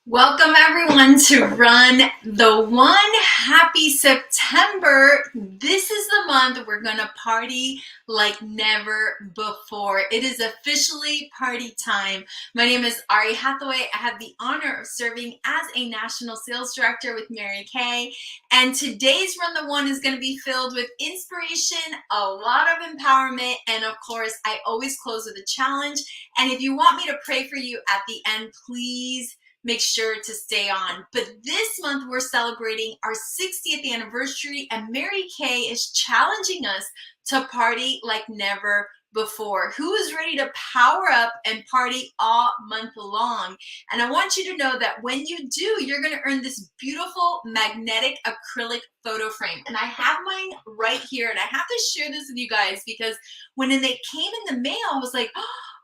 Welcome everyone to Run the One. Happy September. This is the month we're going to party like never before. It is officially party time. My name is Ari Hathaway. I have the honor of serving as a National Sales Director with Mary Kay. And today's Run the One is going to be filled with inspiration, a lot of empowerment, and of course, I always close with a challenge. And if you want me to pray for you at the end, please make sure to stay on. But this month we're celebrating our 60th anniversary, and Mary Kay is challenging us to party like never before. Who is ready to power up and party all month long? And I want you to know that when you do, you're going to earn this beautiful magnetic acrylic photo frame. And I have mine right here, and I have to share this with you guys because when they came in the mail, I was like,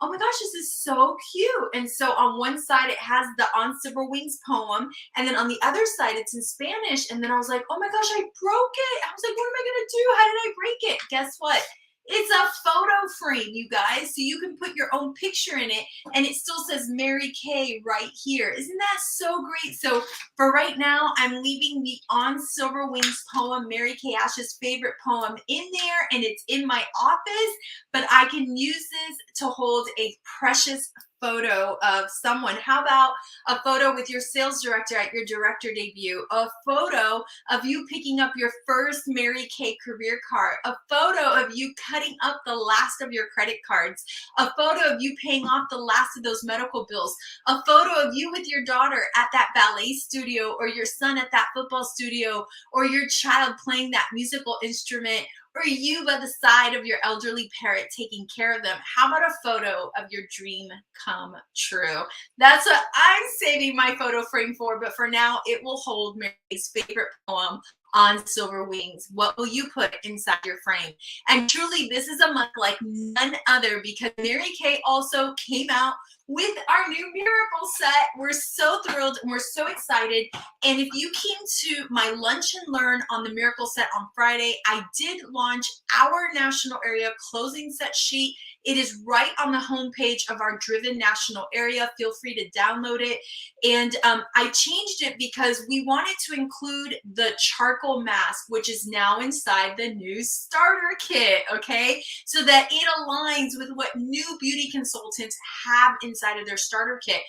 oh my gosh, this is so cute. And so on one side, it has the On Silver Wings poem. And then on the other side, it's in Spanish. And then I was like, oh my gosh, I broke it. I was like, what am I going to do? How did I break it? Guess what? It's a photo frame, you guys. So you can put your own picture in it. And it still says Mary Kay right here. Isn't that so great? So for right now, I'm leaving the On Silver Wings poem, Mary Kay Ash's favorite poem, in there. And it's in my office. But I can use this to hold a precious photo of someone. How about a photo with your sales director at your director debut? A photo of you picking up your first Mary Kay career card. A photo of you cutting up the last of your credit cards. A photo of you paying off the last of those medical bills. A photo of you with your daughter at that ballet studio, or your son at that football studio, or your child playing that musical instrument, or you by the side of your elderly parent taking care of them. How about a photo of your dream come true? That's what I'm saving my photo frame for, but for now, it will hold Mary's favorite poem, On Silver Wings. What will you put inside your frame? And truly, this is a month like none other because Mary Kay also came out with our new miracle set. We're so thrilled and we're so excited. And if you came to my lunch and learn on the miracle set on Friday, I did launch our national area closing set sheet. It is right on the homepage of our Driven National Area. Feel free to download it. And I changed it because we wanted to include the charcoal mask, which is now inside the new starter kit, okay? So that it aligns with what new beauty consultants have inside of their starter kit.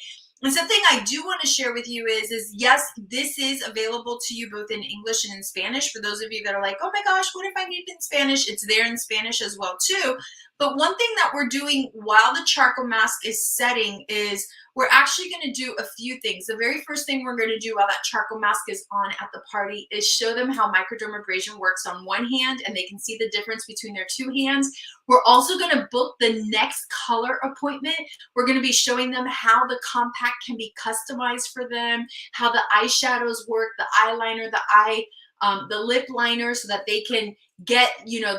And something I do want to share with you is yes, this is available to you both in English and in Spanish. For those of you that are like, oh my gosh, what if I need it in Spanish? It's there in Spanish as well too. But one thing that we're doing while the charcoal mask is setting is we're actually going to do a few things. The very first thing we're going to do while that charcoal mask is on at the party is show them how microdermabrasion works on one hand, and they can see the difference between their two hands. We're also going to book the next color appointment. We're going to be showing them how the compact can be customized for them, how the eyeshadows work, the eyeliner, the lip liner, so that they can get,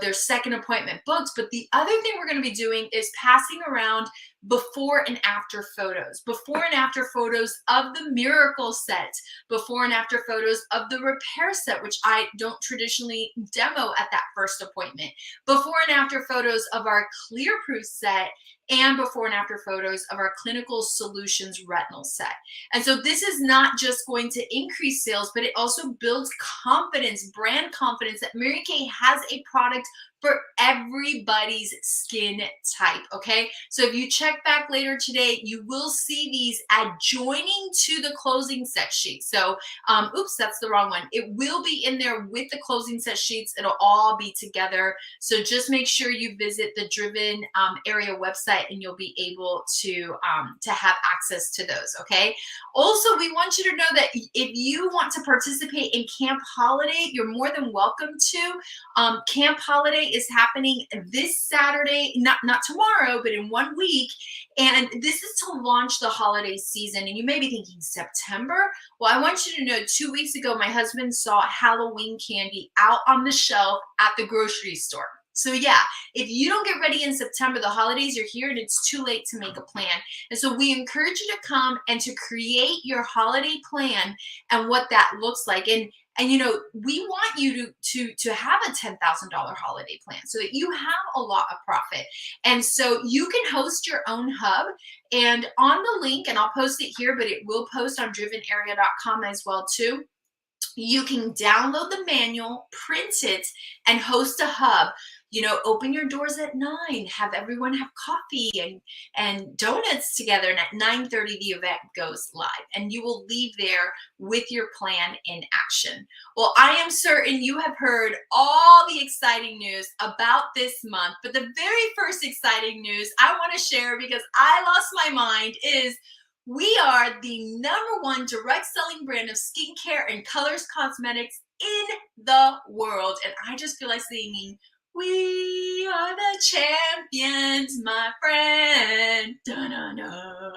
their second appointment booked. But the other thing we're going to be doing is passing around before and after photos of the miracle set, before and after photos of the repair set, which I don't traditionally demo at that first appointment, before and after photos of our clear proof set, and before and after photos of our clinical solutions retinal set. And so this is not just going to increase sales, but it also builds confidence, brand confidence, that Mary Kay has a product for everybody's skin type, okay? So if you check back later today, you will see these adjoining to the closing set sheet. So, oops, that's the wrong one. It will be in there with the closing set sheets. It'll all be together. So just make sure you visit the Driven area website, and you'll be able to have access to those, okay? Also, we want you to know that if you want to participate in Camp Holiday, you're more than welcome to. Camp Holiday is happening this Saturday, not tomorrow, but in 1 week. And this is to launch the holiday season. And you may be thinking, September? Well, I want you to know 2 weeks ago, my husband saw Halloween candy out on the shelf at the grocery store. So yeah, if you don't get ready in September, the holidays are here and it's too late to make a plan. And so we encourage you to come and to create your holiday plan and what that looks like. And And we want you to have a $10,000 holiday plan so that you have a lot of profit. And so you can host your own hub. And on the link, and I'll post it here, but it will post on drivenarea.com as well too. You can download the manual, print it, and host a hub. Open your doors at 9, have everyone have coffee and donuts together, and at 9:30 the event goes live, and you will leave there with your plan in action. Well, I am certain you have heard all the exciting news about this month, but the very first exciting news I want to share, because I lost my mind, is we are the #1 direct selling brand of skincare and colors cosmetics in the world. And I just feel like singing, "We are the champions, my friend." Da-na-na.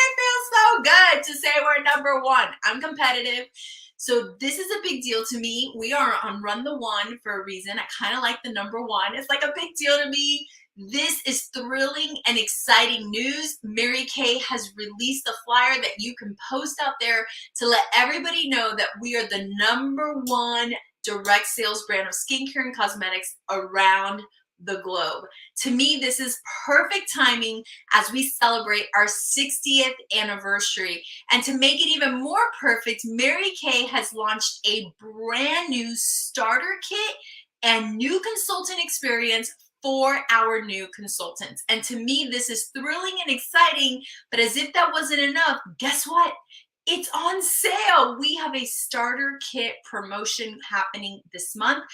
It feels so good to say we're #1. I'm competitive. So this is a big deal to me. We are on Run the One for a reason. I kind of like the #1. It's like a big deal to me. This is thrilling and exciting news. Mary Kay has released a flyer that you can post out there to let everybody know that we are the #1 direct sales brand of skincare and cosmetics around the globe. To me, this is perfect timing as we celebrate our 60th anniversary. And to make it even more perfect, Mary Kay has launched a brand new starter kit and new consultant experience for our new consultants. And to me, this is thrilling and exciting, but as if that wasn't enough, guess what? It's on sale. We have a starter kit promotion happening this month.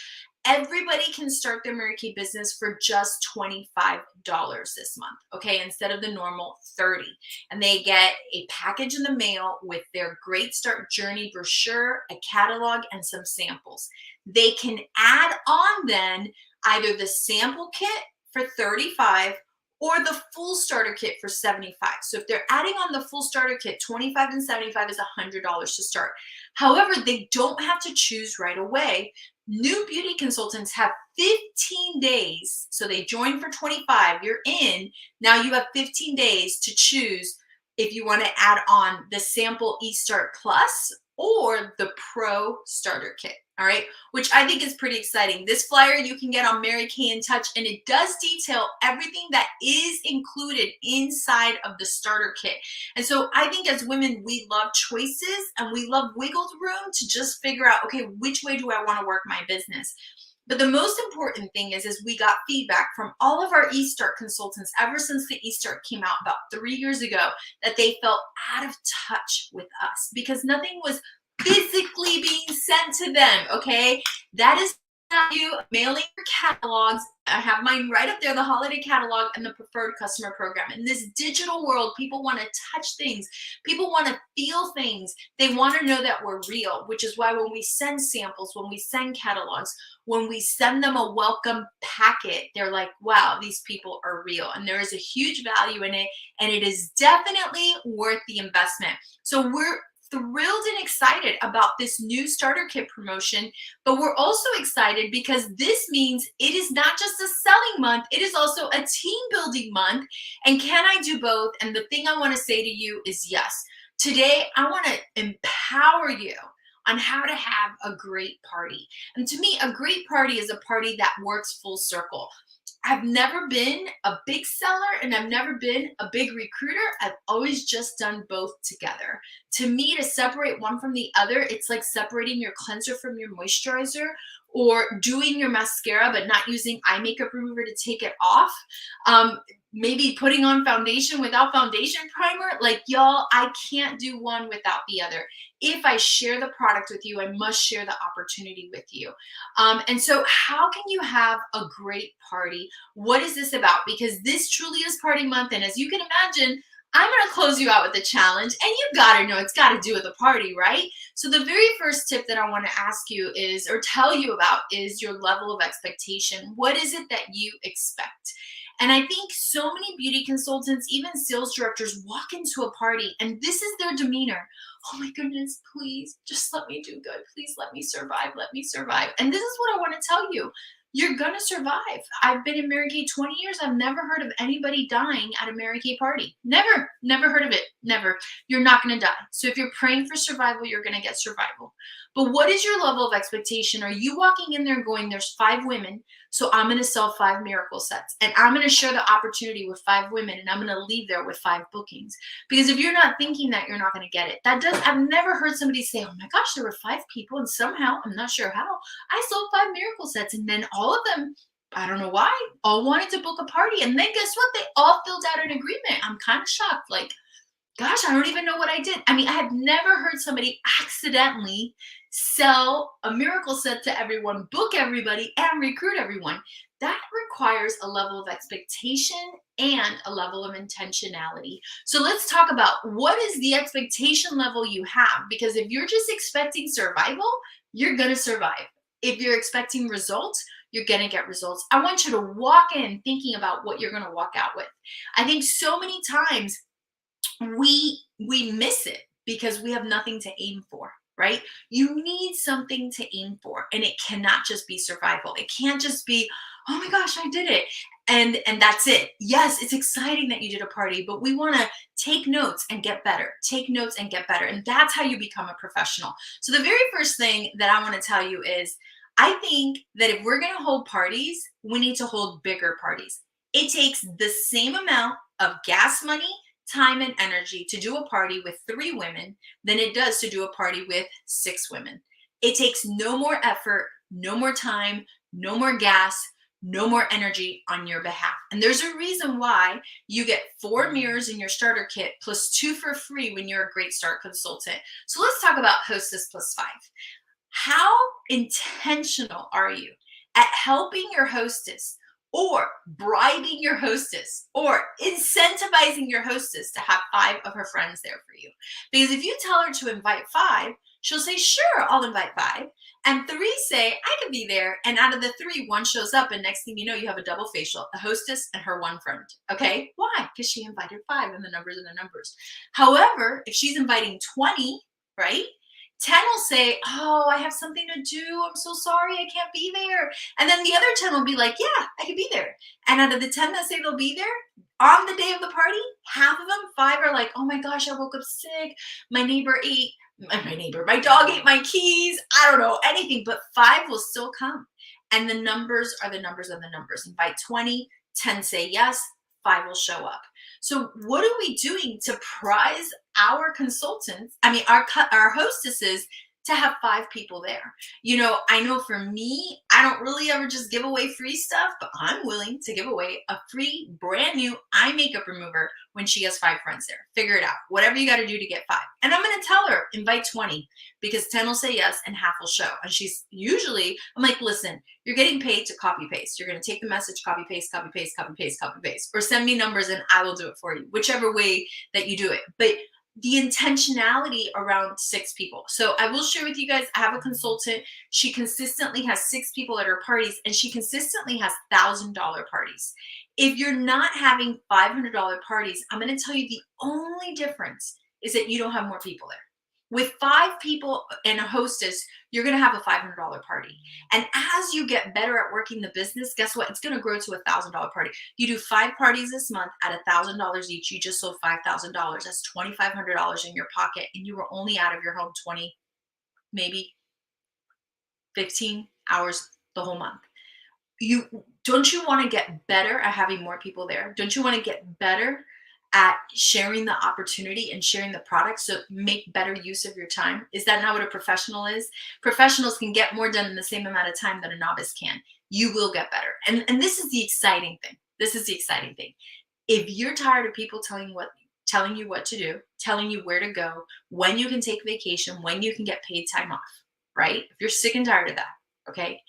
Everybody can start their Mary Kay business for just $25 this month, okay, instead of the normal $30. And they get a package in the mail with their Great Start Journey brochure, a catalog, and some samples. They can add on then either the sample kit for $35 or the full starter kit for $75. So if they're adding on the full starter kit, $25 and $75 is $100 to start. However, they don't have to choose right away. New beauty consultants have 15 days. So they join for $25, you're in. Now you have 15 days to choose if you want to add on the sample eStart Plus or the Pro Starter Kit. All right, which I think is pretty exciting. This flyer you can get on Mary Kay in Touch, and it does detail everything that is included inside of the starter kit. And so I think as women, we love choices and we love wiggle room to just figure out, okay, which way do I want to work my business? But the most important thing is we got feedback from all of our eStart consultants ever since the eStart came out about 3 years ago that they felt out of touch with us because nothing was physically being sent to them, okay? That is you mailing your catalogs. I have mine right up there, the holiday catalog and the preferred customer program. In this digital world, people want to touch things. People want to feel things. They want to know that we're real, which is why when we send samples, when we send catalogs, when we send them a welcome packet, they're like, wow, these people are real. And there is a huge value in it. And it is definitely worth the investment. So we're thrilled and excited about this new starter kit promotion, but we're also excited because this means it is not just a selling month, it is also a team building month. And can I do both? And the thing I want to say to you is yes. Today, I want to empower you on how to have a great party. And to me, a great party is a party that works full circle. I've never been a big seller and I've never been a big recruiter. I've always just done both together. To me, to separate one from the other, it's like separating your cleanser from your moisturizer or doing your mascara but not using eye makeup remover to take it off. Maybe putting on foundation without foundation primer. Like, y'all, I can't do one without the other. If I share the product with you, I must share the opportunity with you. And so how can you have a great party? What is this about? Because this truly is party month. And as you can imagine, I'm going to close you out with a challenge. And you got to know it's got to do with a party, right? So the very first tip that I want to ask you is, or tell you about, is your level of expectation. What is it that you expect? And I think so many beauty consultants, even sales directors, walk into a party and this is their demeanor. Oh my goodness, please just let me do good. Please let me survive. Let me survive. And this is what I want to tell you. You're going to survive. I've been in Mary Kay 20 years. I've never heard of anybody dying at a Mary Kay party. Never heard of it. Never. You're not going to die. So if you're praying for survival, you're going to get survival. But what is your level of expectation? Are you walking in there going, there's 5 women, so I'm going to sell 5 miracle sets, and I'm going to share the opportunity with 5 women, and I'm going to leave there with 5 bookings? Because if you're not thinking that, you're not going to get it. I've never heard somebody say, oh my gosh, there were 5 people, and somehow, I'm not sure how, I sold 5 miracle sets, and then all of them, I don't know why, all wanted to book a party. And then guess what? They all filled out an agreement. I'm kind of shocked. Like, gosh, I don't even know what I did. I mean, I have never heard somebody accidentally sell a miracle set to everyone, book everybody, and recruit everyone. That requires a level of expectation and a level of intentionality. So let's talk about, what is the expectation level you have? Because if you're just expecting survival, you're going to survive. If you're expecting results, you're going to get results. I want you to walk in thinking about what you're going to walk out with. I think so many times we miss it because we have nothing to aim for, right? You need something to aim for, and it cannot just be survival. It can't just be, oh my gosh, I did it, and that's it. Yes, it's exciting that you did a party, but we want to take notes and get better. Take notes and get better, and that's how you become a professional. So the very first thing that I want to tell you is, I think that if we're going to hold parties, we need to hold bigger parties. It takes the same amount of gas money, time, and energy to do a party with 3 women than it does to do a party with 6 women. It takes no more effort, no more time, no more gas, no more energy on your behalf. And there's a reason why you get 4 mirrors in your starter kit plus 2 for free when you're a great start consultant. So let's talk about Hostess Plus 5. How intentional are you at helping your hostess, or bribing your hostess, or incentivizing your hostess to have 5 of her friends there for you? Because if you tell her to invite 5, she'll say, sure, I'll invite 5. And 3 say, I can be there. And out of the 3, 1 shows up, and next thing you know, you have a double facial, a hostess and her 1 friend. Okay, why? Because she invited 5, and the numbers are the numbers. However, if she's inviting 20, right? 10 will say, oh, I have something to do. I'm so sorry, I can't be there. And then the other 10 will be like, yeah, I can be there. And out of the 10 that say they'll be there, on the day of the party, half of them, 5 are like, oh my gosh, I woke up sick. My dog ate my keys. I don't know, anything, but 5 will still come. And the numbers are the numbers of the numbers. Invite 20, 10 say yes, 5 will show up. So what are we doing to prize our consultants, our hostesses, to have 5 people there? You know, I know for me, I don't really ever just give away free stuff, but I'm willing to give away a free brand new eye makeup remover when she has 5 friends there. Figure it out. Whatever you got to do to get 5. And I'm going to tell her, invite 20, because 10 will say yes and half will show. And she's usually, I'm like, listen, you're getting paid to copy paste. You're going to take the message, copy paste, copy paste, copy paste, copy paste, or send me numbers and I will do it for you, whichever way that you do it. But the intentionality around 6 people. So I will share with you guys, I have a consultant. She consistently has 6 people at her parties, and she consistently has $1,000 parties. If you're not having $500 parties, I'm going to tell you the only difference is that you don't have more people there. With 5 people and a hostess, you're going to have a $500 party. And as you get better at working the business, guess what? It's going to grow to a $1,000 party. You do 5 parties this month at $1,000 each. You just sold $5,000. That's $2,500 in your pocket. And you were only out of your home 20, maybe 15 hours the whole month. Don't you want to get better at having more people there? Don't you want to get better at sharing the opportunity and sharing the product, so make better use of your time? Is that not what a professional is? Professionals can get more done in the same amount of time that a novice can. You will get better. And this is the exciting thing. This is the exciting thing. If you're tired of people telling you what to do, telling you where to go, when you can take vacation, when you can get paid time off, right? If you're sick and tired of that, okay?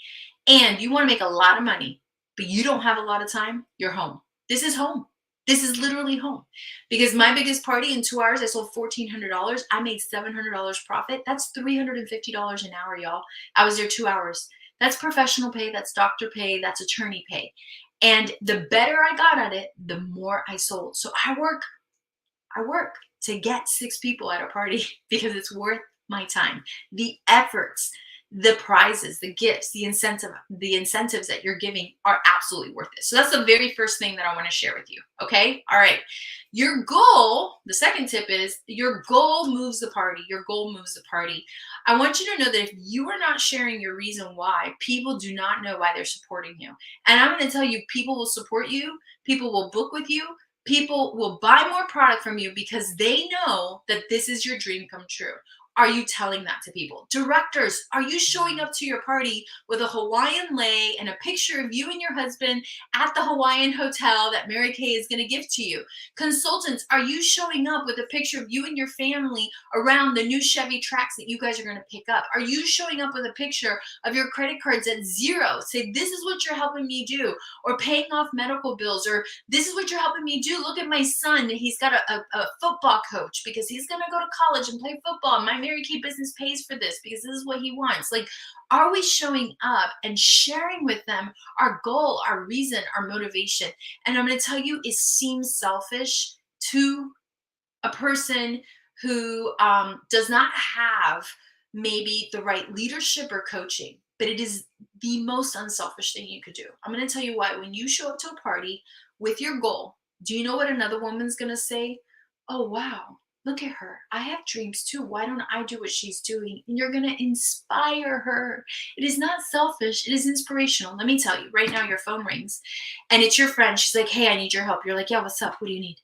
And you want to make a lot of money, but you don't have a lot of time, you're home. This is home. This is literally home. Because my biggest party in 2 hours, I sold $1,400. I made $700 profit. That's $350 an hour, y'all. I was there 2 hours. That's professional pay. That's doctor pay. That's attorney pay. And the better I got at it, the more I sold. So I work to get 6 people at a party because it's worth my time. The efforts the prizes, the gifts, the incentives that you're giving are absolutely worth it. So that's the very first thing that I want to share with you. Okay. All right. Your goal, the second tip is your goal moves the party. Your goal moves the party. I want you to know that if you are not sharing your reason why, people do not know why they're supporting you. And I'm going to tell you, people will support you. People will book with you. People will buy more product from you because they know that this is your dream come true. Are you telling that to people? Directors, are you showing up to your party with a Hawaiian lei and a picture of you and your husband at the Hawaiian hotel that Mary Kay is going to give to you? Consultants, are you showing up with a picture of you and your family around the new Chevy Trax that you guys are going to pick up? Are you showing up with a picture of your credit cards at zero? Say, this is what you're helping me do, or paying off medical bills, or this is what you're helping me do. Look at my son. He's got a football coach because he's going to go to college and play football. My Mary Kay business pays for this because this is what he wants. Like, are we showing up and sharing with them our goal, our reason, our motivation? And I'm going to tell you, it seems selfish to a person who does not have maybe the right leadership or coaching, but it is the most unselfish thing you could do. I'm going to tell you why. When you show up to a party with your goal, do you know what another woman's going to say? Oh, wow. Look at her. I have dreams too. Why don't I do what she's doing? And you're going to inspire her. It is not selfish. It is inspirational. Let me tell you, right now your phone rings and it's your friend. She's like, hey, I need your help. You're like, yeah, what's up? What do you need?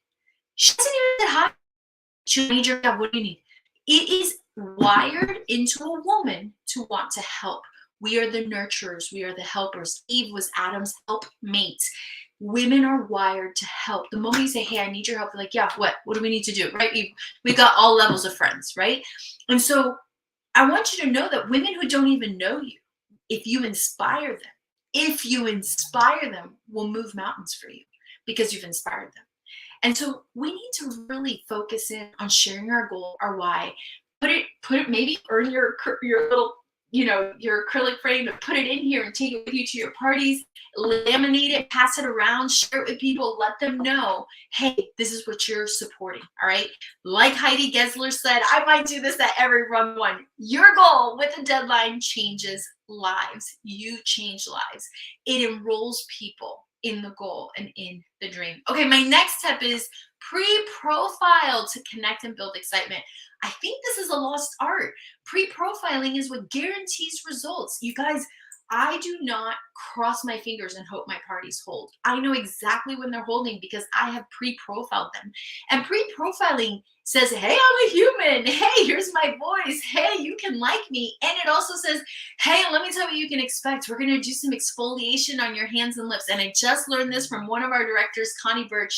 She doesn't even say hi. She need your help. What do you need? It is wired into a woman to want to help. We are the nurturers. We are the helpers. Eve was Adam's helpmate. Women are wired to help. The moment you say, hey, I need your help, they're like, yeah, what? What do we need to do, right? We've got all levels of friends, right? And so I want you to know that women who don't even know you, if you inspire them, will move mountains for you because you've inspired them. And so we need to really focus in on sharing our goal, our why. Put it, maybe earn your little, your acrylic frame and put it in here and take it with you to your parties, laminate it, pass it around, share it with people, let them know, hey, this is what you're supporting, all right? Like Heidi Gessler said, I might do this at every run one. Your goal with a deadline changes lives. You change lives. It enrolls people in the goal and in the dream. Okay, my next tip is pre-profile to connect and build excitement. I think this is a lost art. Pre-profiling is what guarantees results. You guys, I do not cross my fingers and hope my parties hold. I know exactly when they're holding because I have pre-profiled them. And pre-profiling says, hey, I'm a human. Hey, here's my voice. Hey, you can like me. And it also says, hey, let me tell you what you can expect. We're going to do some exfoliation on your hands and lips. And I just learned this from one of our directors, Connie Birch.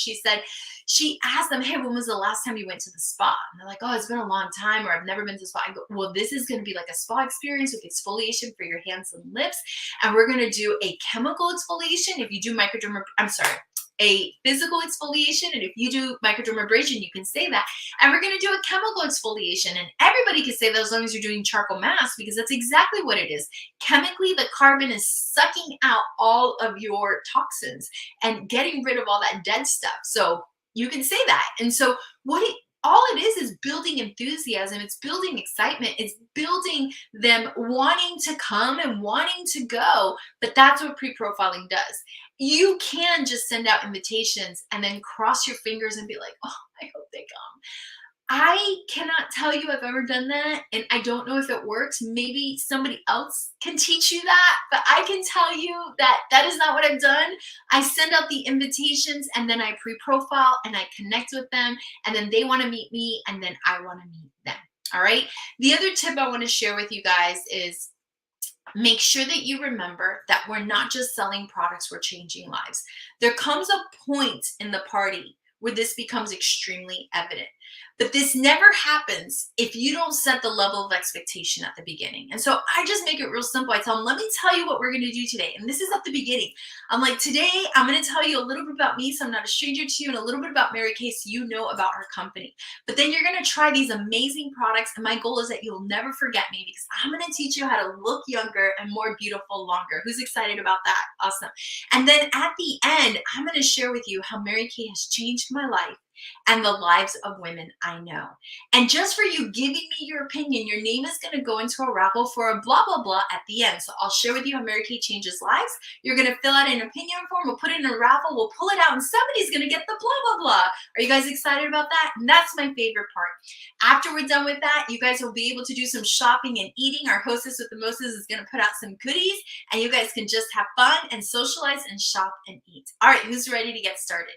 She asked them, hey, when was the last time you went to the spa? And they're like, oh, it's been a long time, or I've never been to the spa. I go, well, this is going to be like a spa experience with exfoliation for your hands and lips. And we're going to do a chemical exfoliation. If you do a physical exfoliation, and if you do microdermabrasion, you can say that. And we're going to do a chemical exfoliation, and everybody can say that as long as you're doing charcoal mask, because that's exactly what it is. Chemically, the carbon is sucking out all of your toxins and getting rid of all that dead stuff. So you can say that. And so all it is building enthusiasm. It's building excitement. It's building them wanting to come and wanting to go. But that's what pre-profiling does. You can just send out invitations and then cross your fingers and be like, oh, I hope they come. I cannot tell you I've ever done that, and I don't know if it works. Maybe somebody else can teach you that, but I can tell you that that is not what I've done. I send out the invitations, and then I pre-profile, and I connect with them, and then they want to meet me, and then I want to meet them, all right? The other tip I want to share with you guys is make sure that you remember that we're not just selling products, we're changing lives. There comes a point in the party where this becomes extremely evident. But this never happens if you don't set the level of expectation at the beginning. And so I just make it real simple. I tell them, let me tell you what we're going to do today. And this is at the beginning. I'm like, today I'm going to tell you a little bit about me so I'm not a stranger to you, and a little bit about Mary Kay so you know about our company. But then you're going to try these amazing products. And my goal is that you'll never forget me because I'm going to teach you how to look younger and more beautiful longer. Who's excited about that? Awesome. And then at the end, I'm going to share with you how Mary Kay has changed my life and the lives of women I know. And just for you giving me your opinion, your name is going to go into a raffle for a blah, blah, blah at the end. So I'll share with you how Mary Kay changes lives. You're going to fill out an opinion form. We'll put it in a raffle. We'll pull it out and somebody's going to get the blah, blah, blah. Are you guys excited about that? And that's my favorite part. After we're done with that, you guys will be able to do some shopping and eating. Our hostess with the mostest is going to put out some goodies and you guys can just have fun and socialize and shop and eat. All right, who's ready to get started?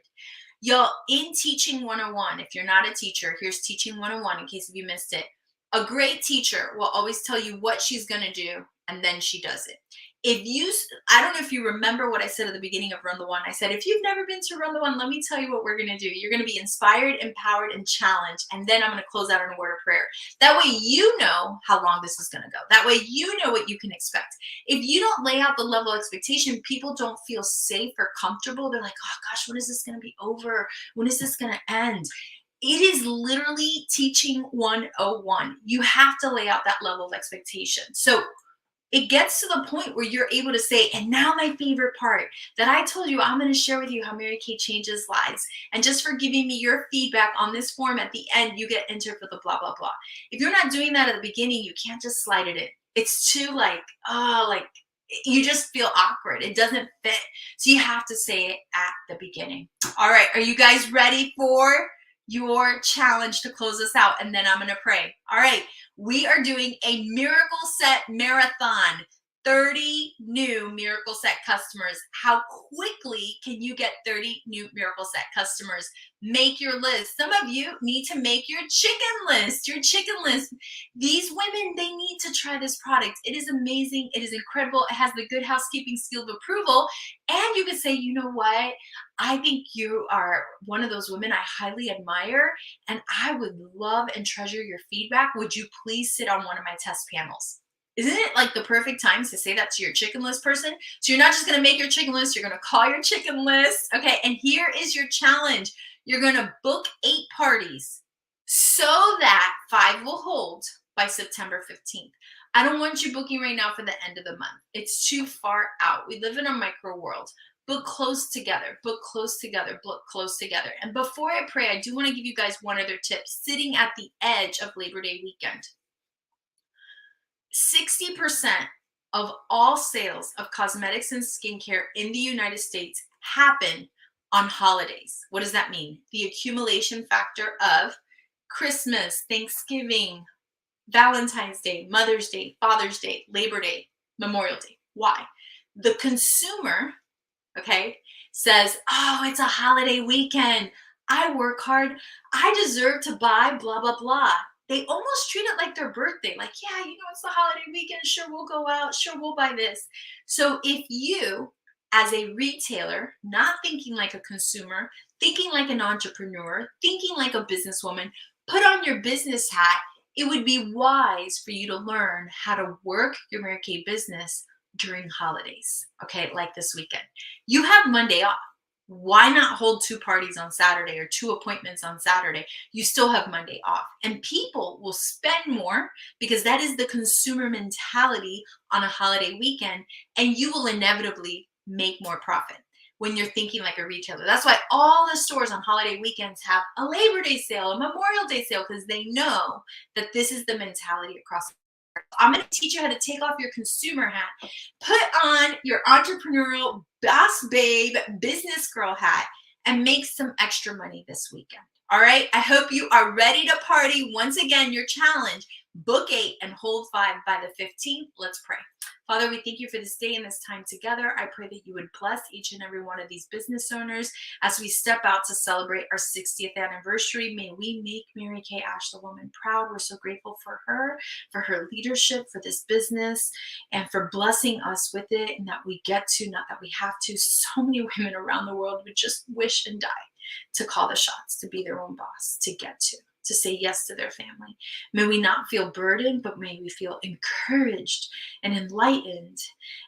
Y'all, in Teaching 101, if you're not a teacher, here's Teaching 101 in case if you missed it. A great teacher will always tell you what she's going to do and then she does it. I don't know if you remember what I said at the beginning of Run the One. I said, if you've never been to Run the One, let me tell you what we're going to do. You're going to be inspired, empowered, and challenged. And then I'm going to close out in a word of prayer. That way you know how long this is going to go. That way you know what you can expect. If you don't lay out the level of expectation, people don't feel safe or comfortable. They're like, oh gosh, when is this going to be over? When is this going to end? It is literally Teaching 101. You have to lay out that level of expectation. So it gets to the point where you're able to say, and now my favorite part that I told you, I'm going to share with you how Mary Kay changes lives. And just for giving me your feedback on this form at the end, you get entered for the blah, blah, blah. If you're not doing that at the beginning, you can't just slide it in. It's too you just feel awkward. It doesn't fit. So you have to say it at the beginning. All right. Are you guys ready for your challenge to close us out? And then I'm going to pray. All right. We are doing a Miracle Set Marathon. 30 new Miracle Set customers. How quickly can you get 30 new Miracle Set customers? Make your list. Some of you need to make your chicken list. These women, they need to try this product. It is amazing. It is incredible. It has the good housekeeping seal of approval. And you can say, you know what? I think you are one of those women I highly admire, and I would love and treasure your feedback. Would you please sit on one of my test panels? Isn't it like the perfect time to say that to your chicken list person? So you're not just going to make your chicken list, you're going to call your chicken list. Okay, and here is your challenge. You're going to book 8 parties so that 5 will hold by September 15th. I don't want you booking right now for the end of the month. It's too far out. We live in a micro world. Book close together, book close together, book close together. And before I pray, I do want to give you guys one other tip. Sitting at the edge of Labor Day weekend. 60% of all sales of cosmetics and skincare in the United States happen on holidays. What does that mean? The accumulation factor of Christmas, Thanksgiving, Valentine's Day, Mother's Day, Father's Day, Labor Day, Memorial Day. Why? The consumer, okay, says, oh, it's a holiday weekend. I work hard. I deserve to buy blah, blah, blah. They almost treat it like their birthday. Like, yeah, you know, it's the holiday weekend. Sure, we'll go out. Sure, we'll buy this. So if you, as a retailer, not thinking like a consumer, thinking like an entrepreneur, thinking like a businesswoman, put on your business hat, it would be wise for you to learn how to work your Mary Kay business during holidays, okay, like this weekend. You have Monday off. Why not hold 2 parties on Saturday or 2 appointments on Saturday? You still have Monday off. And people will spend more because that is the consumer mentality on a holiday weekend, and you will inevitably make more profit when you're thinking like a retailer. That's why all the stores on holiday weekends have a Labor Day sale, a Memorial Day sale, because they know that this is the mentality across. I'm going to teach you how to take off your consumer hat, put on your entrepreneurial boss babe business girl hat, and make some extra money this weekend. All right. I hope you are ready to party. Once again, your challenge, book 8 and hold 5 by the 15th. Let's pray. Father, we thank you for this day and this time together. I pray that you would bless each and every one of these business owners as we step out to celebrate our 60th anniversary. May we make Mary Kay Ash the woman proud. We're so grateful for her leadership, for this business, and for blessing us with it, and that we get to, not that we have to. So many women around the world would just wish and die to call the shots, to be their own boss, to get to say yes to their family. May we not feel burdened, but may we feel encouraged and enlightened.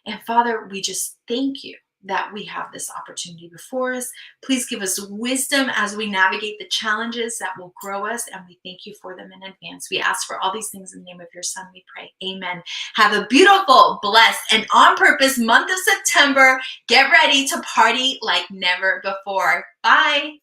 And Father, we just thank you that we have this opportunity before us. Please give us wisdom as we navigate the challenges that will grow us, and we thank you for them in advance. We ask for all these things in the name of your Son, we pray. Amen. Have a beautiful, blessed, and on purpose month of September. Get ready to party like never before. Bye.